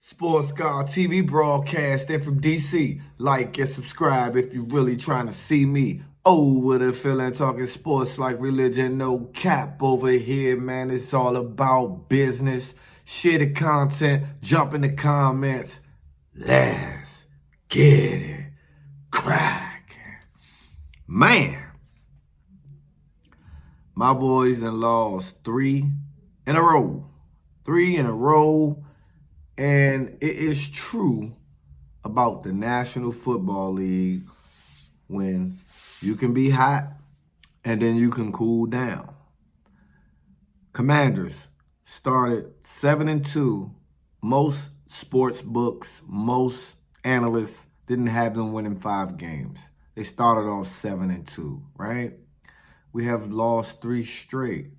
Sports God TV broadcasting from DC. Like and subscribe if you really trying to see me. Oh, what a feeling talking sports like religion. No cap over here, man. It's all about business. Share the content. Jump in the comments. Let's get it cracking. Man, my boys done lost three in a row. And it is true about the National Football League when you can be hot and then you can cool down. Commanders started 7-2. Most sports books, most analysts didn't have them winning 5 games. They started off 7-2, right? We have lost 3 straight.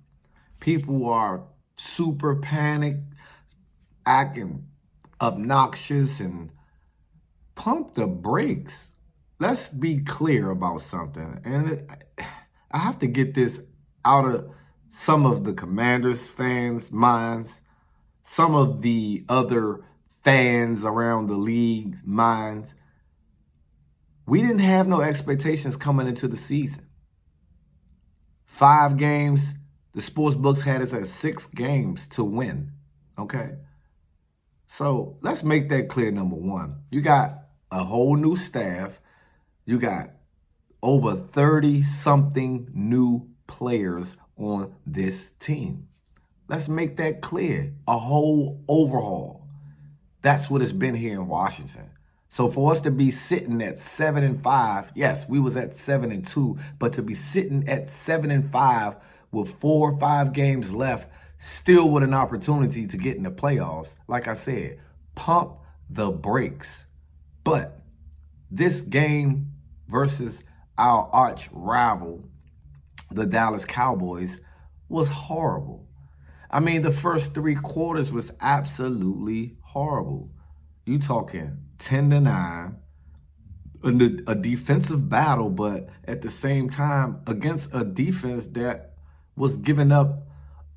People are super panicked, acting obnoxious, and pump the brakes. Let's be clear about something. And I have to get this out of some of the Commanders fans' minds, some of the other fans around the league's minds. We didn't have no expectations coming into the season. 5 games. The sports books had us at 6 games to win, okay? So let's make that clear, number one. You got a whole new staff. You got over 30-something new players on this team. Let's make that clear. A whole overhaul. That's what it's been here in Washington. So for us to be sitting at 7-5, yes, we was at 7-2, but to be sitting at 7-5 with 4 or 5 games left, still with an opportunity to get in the playoffs, like I said, pump the brakes. But this game versus our arch rival, the Dallas Cowboys, was horrible. I mean, the first 3 quarters was absolutely horrible. You talking 10-9, a defensive battle, but at the same time against a defense that was giving up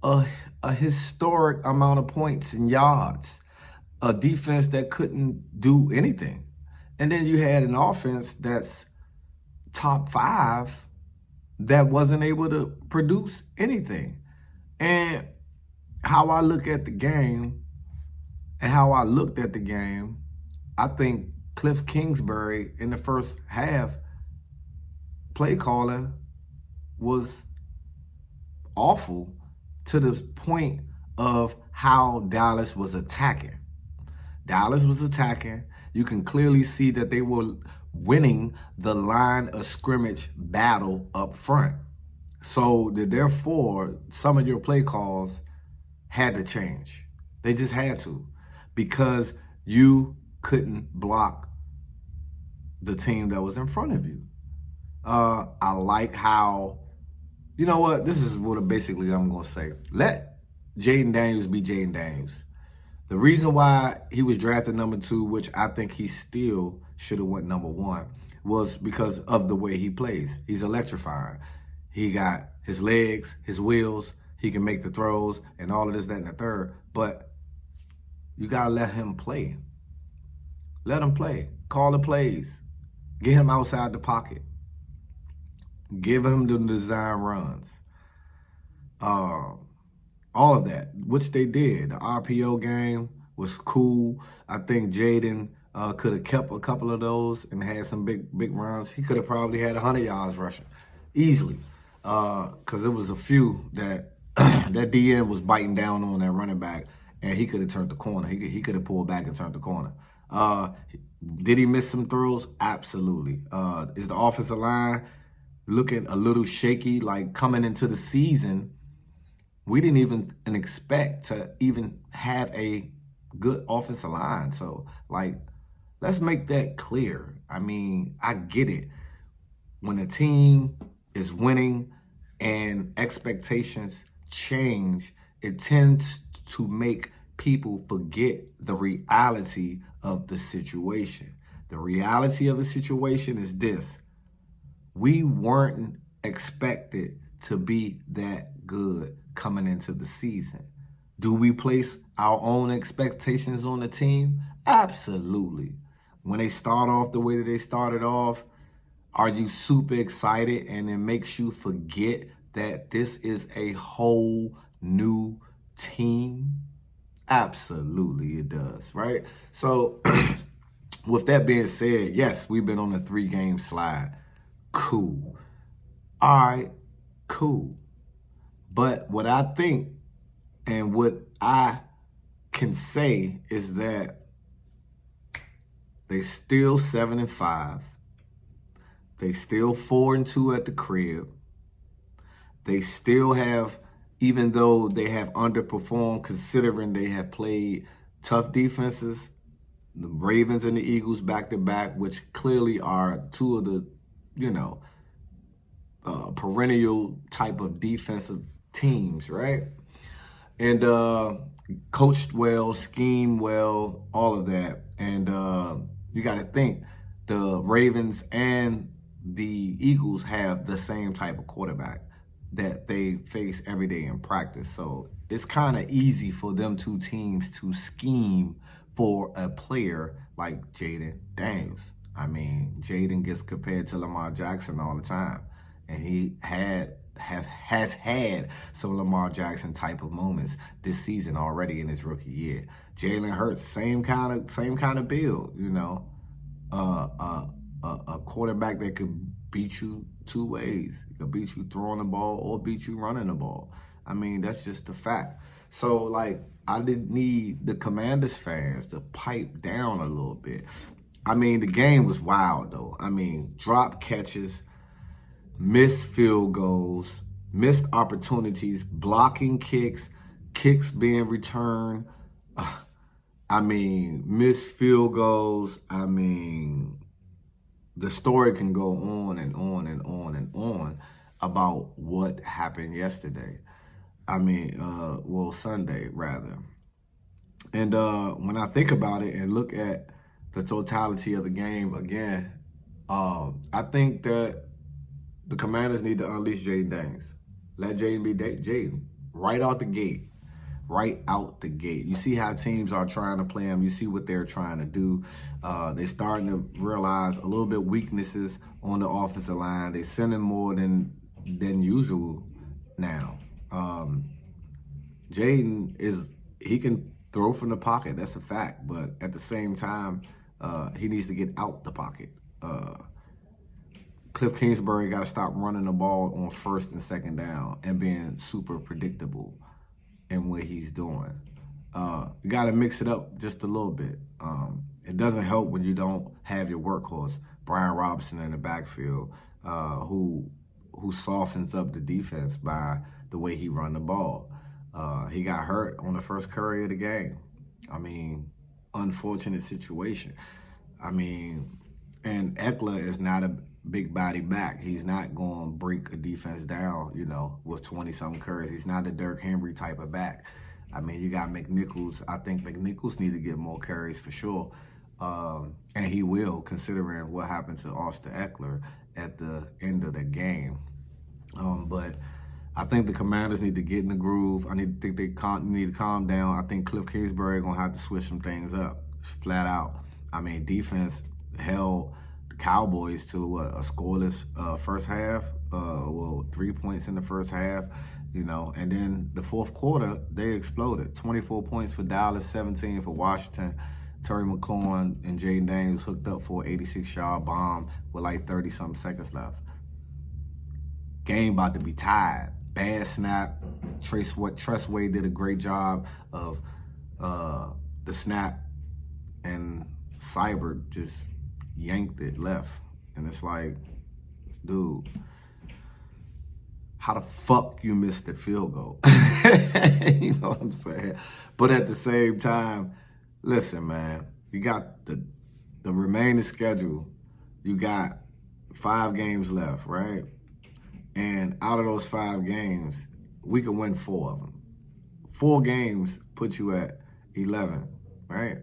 a historic amount of points and yards, a defense that couldn't do anything. And then you had an offense that's top 5 that wasn't able to produce anything. And how I look at the game and how I looked at the game, I think Cliff Kingsbury in the first half play calling was awful to the point of how Dallas was attacking. Dallas was attacking. You can clearly see that they were winning the line of scrimmage battle up front. So therefore, some of your play calls had to change. They just had to, because you couldn't block the team that was in front of you. I like how, you know what, this is what basically I'm going to say. Let Jaden Daniels be Jaden Daniels. The reason why he was drafted number 2, which I think he still should have went number 1, was because of the way he plays. He's electrifying. He got his legs, his wheels, he can make the throws and all of this, that, and the third. But you got to let him play. Let him play. Call the plays. Get him outside the pocket. Give him the design runs. All of that, which they did. The RPO game was cool. I think Jaden could have kept a couple of those and had some big runs. He could have probably had 100 yards rushing easily, because there was a few that that DN was biting down on that running back, and he could have turned the corner. He could have pulled back and turned the corner. Did he miss some throws? Absolutely. Is the offensive line looking a little shaky? Like, coming into the season, we didn't even expect to even have a good offensive line. So, like, let's make that clear. I mean, I get it. When a team is winning and expectations change, it tends to make people forget the reality of the situation. The reality of the situation is this: we weren't expected to be that good coming into the season. Do we place our own expectations on the team? Absolutely. When they start off the way that they started off, are you super excited and it makes you forget that this is a whole new team? Absolutely, it does, right? So, with that being said, yes, we've been on a 3-game slide. Cool. All right, cool. But what I think and what I can say is that they still 7-5. They still 4-2 at the crib. They still have, even though they have underperformed, considering they have played tough defenses, the Ravens and the Eagles back to back, which clearly are two of the, perennial type of defensive teams, right? And coached well, schemed well, all of that. And you got to think the Ravens and the Eagles have the same type of quarterback that they face every day in practice. So it's kind of easy for them two teams to scheme for a player like Jaden Daniels. I mean, Jaden gets compared to Lamar Jackson all the time, and he has had some Lamar Jackson type of moments this season already in his rookie year. Jalen Hurts, same kind of build, a quarterback that could beat you two ways. He could beat you throwing the ball or beat you running the ball. I mean, that's just a fact. So, like, I didn't need the Commanders fans to pipe down a little bit. I mean, the game was wild, though. I mean, drop catches, missed field goals, missed opportunities, blocking kicks, kicks being returned. Missed field goals. I mean, the story can go on and on and on and on about what happened yesterday. Sunday, rather. And when I think about it and look at the totality of the game again, I think that the Commanders need to unleash Jaden Daniels. Let Jaden be Jaden right out the gate. Right out the gate. You see how teams are trying to play him. You see what they're trying to do. They're starting to realize a little bit weaknesses on the offensive line. They're sending more than usual now. Jaden he can throw from the pocket. That's a fact. But at the same time, he needs to get out the pocket. Cliff Kingsbury got to stop running the ball on first and second down and being super predictable in what he's doing. You got to mix it up just a little bit. It doesn't help when you don't have your workhorse, Brian Robinson, in the backfield, who softens up the defense by the way he run the ball. He got hurt on the first carry of the game. I mean, unfortunate situation. I mean, and Eckler is not a big body back. He's not going to break a defense down, with 20-something carries. He's not a Derrick Henry type of back. I mean, you got McNichols. I think McNichols need to get more carries for sure. And he will, considering what happened to Austin Eckler at the end of the game. But I think the Commanders need to get in the groove. I need to need to calm down. I think Cliff Kingsbury going to have to switch some things up, flat out. I mean, defense held the Cowboys to a scoreless first half. 3 points in the first half, and then the fourth quarter, they exploded. 24 points for Dallas, 17 for Washington. Terry McLaurin and Jaden Daniels hooked up for an 86-yard bomb with like 30-something seconds left. Game about to be tied. Bad snap. Tressway did a great job of the snap, and Seibert just yanked it left. And it's like, dude, how the fuck you missed the field goal? You know what I'm saying? But at the same time, listen, man, you got the remaining schedule. You got 5 games left, right? And out of those 5 games, we can win 4 of them. 4 games put you at 11, right?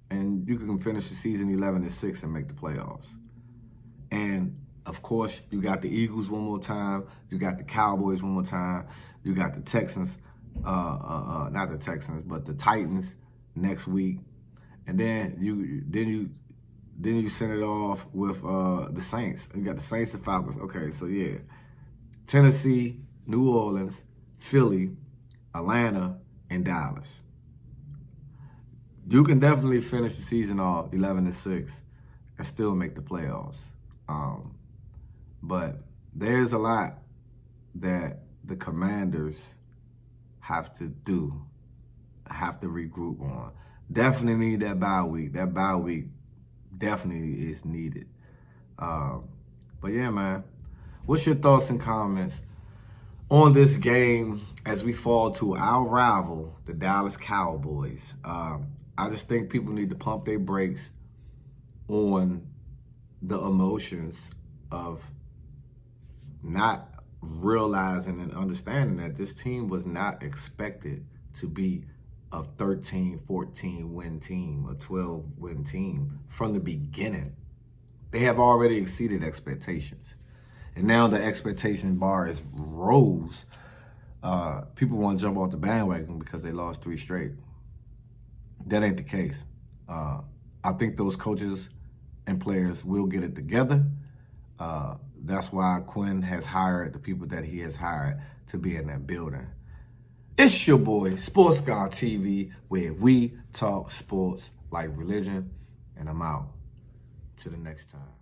And you can finish the season 11-6 and make the playoffs. And of course, you got the Eagles one more time. You got the Cowboys one more time. You got the Texans Not the Texans, but the Titans next week, and then you send it off with the Saints. You got the Saints and Falcons. Okay, so yeah, Tennessee, New Orleans, Philly, Atlanta, and Dallas. You can definitely finish the season off 11-6 and still make the playoffs. But there's a lot that the Commanders have to regroup on. Definitely need that bye week. That bye week definitely is needed. But yeah, man, what's your thoughts and comments on this game as we fall to our rival, the Dallas Cowboys? I just think people need to pump their brakes on the emotions of not realizing and understanding that this team was not expected to be a 13, 14 win team, a 12 win team from the beginning. They have already exceeded expectations. And now the expectation bar is rose. People want to jump off the bandwagon because they lost 3 straight. That ain't the case. I think those coaches and players will get it together. That's why Quinn has hired the people that he has hired to be in that building. It's your boy, Sports Guy TV, where we talk sports like religion, and I'm out. Till the next time.